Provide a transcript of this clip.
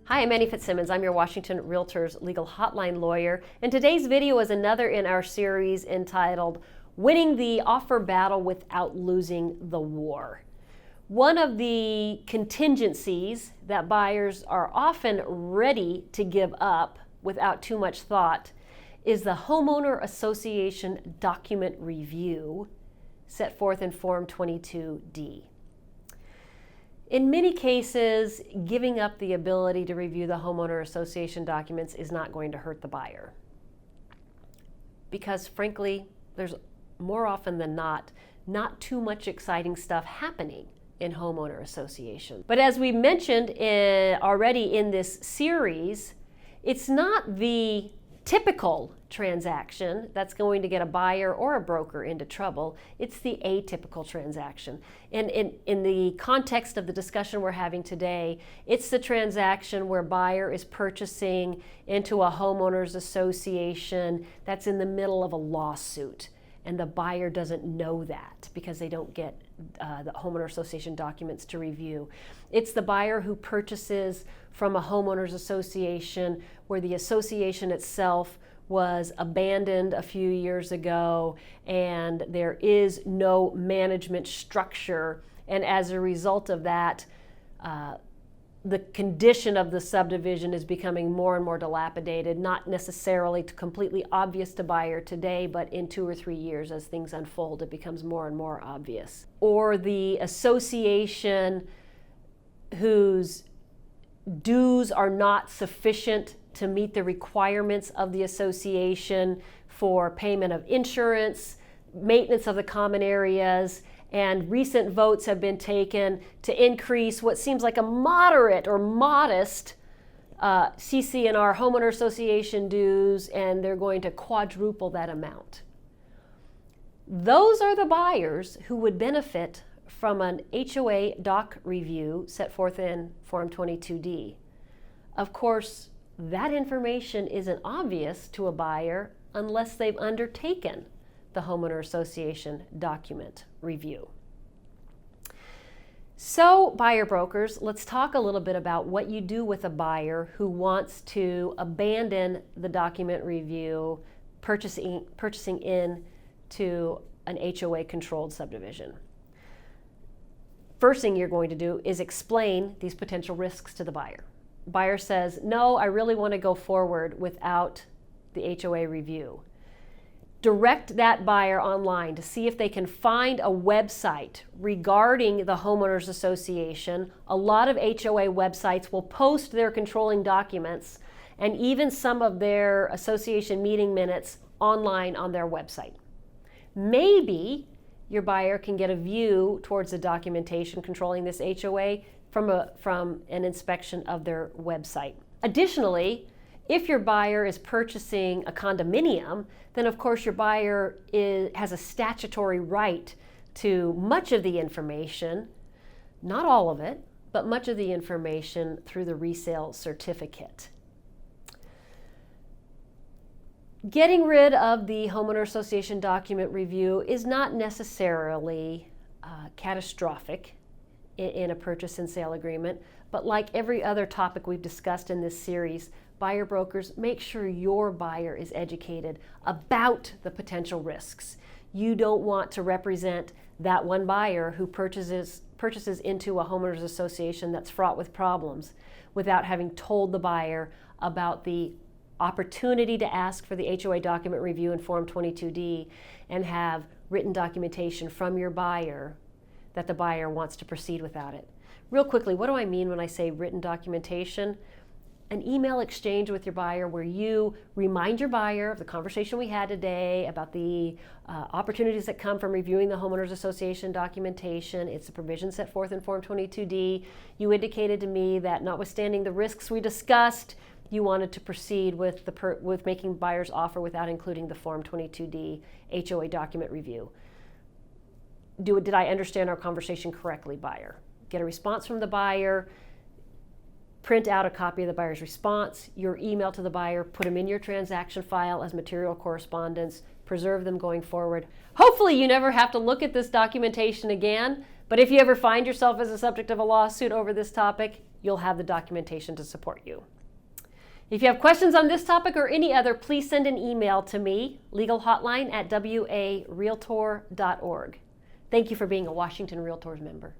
Hi, I'm Annie Fitzsimmons. I'm your Washington Realtors legal hotline lawyer, and today's video is another in our series entitled Winning the Offer Battle Without Losing the War. One of the contingencies that buyers are often ready to give up without too much thought is the Homeowner Association document review set forth in Form 22D. In many cases, giving up the ability to review the homeowner association documents is not going to hurt the buyer. Because frankly, there's more often than not too much exciting stuff happening in homeowner association. But as we mentioned already in this series, it's not the typical transaction that's going to get a buyer or a broker into trouble. It's the atypical transaction. And in the context of the discussion we're having today, it's the transaction where buyer is purchasing into a homeowners association that's in the middle of a lawsuit. And the buyer doesn't know that because they don't get the homeowner association documents to review. It's the buyer who purchases from a homeowners association where the association itself was abandoned a few years ago and there is no management structure, and as a result of that, the condition of the subdivision is becoming more and more dilapidated, not necessarily completely obvious to buyer today, but in 2 or 3 years as things unfold, it becomes more and more obvious. Or the association whose dues are not sufficient to meet the requirements of the association for payment of insurance, maintenance of the common areas, and recent votes have been taken to increase what seems like a moderate or modest CC&R homeowner association dues, and they're going to quadruple that amount. Those are the buyers who would benefit from an HOA Doc review set forth in Form 22D. Of course, that information isn't obvious to a buyer unless they've undertaken the homeowner association document review. So, buyer brokers, let's talk a little bit about what you do with a buyer who wants to abandon the document review, purchasing into an HOA controlled subdivision. First thing you're going to do is explain these potential risks to the buyer. Buyer says, no, I really want to go forward without the HOA review. Direct that buyer online to see if they can find a website regarding the homeowners association. A lot of HOA websites will post their controlling documents and even some of their association meeting minutes online on their website. Maybe your buyer can get a view towards the documentation controlling this HOA from an inspection of their website. Additionally, if your buyer is purchasing a condominium, then of course your buyer has a statutory right to much of the information, not all of it, but much of the information through the resale certificate. Getting rid of the homeowner association document review is not necessarily catastrophic in a purchase and sale agreement, but like every other topic we've discussed in this series, buyer brokers, make sure your buyer is educated about the potential risks. You don't want to represent that one buyer who purchases into a homeowners association that's fraught with problems without having told the buyer about the opportunity to ask for the HOA document review in Form 22D and have written documentation from your buyer that the buyer wants to proceed without it. Real quickly, what do I mean when I say written documentation? An email exchange with your buyer where you remind your buyer of the conversation we had today about the opportunities that come from reviewing the homeowners association documentation. It's the provision set forth in Form 22D. You indicated to me that notwithstanding the risks we discussed, you wanted to proceed with making buyer's offer without including the Form 22D HOA document review. Did I understand our conversation correctly, buyer? Get a response from the buyer, print out a copy of the buyer's response, your email to the buyer, put them in your transaction file as material correspondence, preserve them going forward. Hopefully you never have to look at this documentation again, But if you ever find yourself as a subject of a lawsuit over this topic, you'll have the documentation to support you. If you have questions on this topic or any other, please send an email to me, legalhotline@warealtor.org. Thank you for being a Washington Realtors member.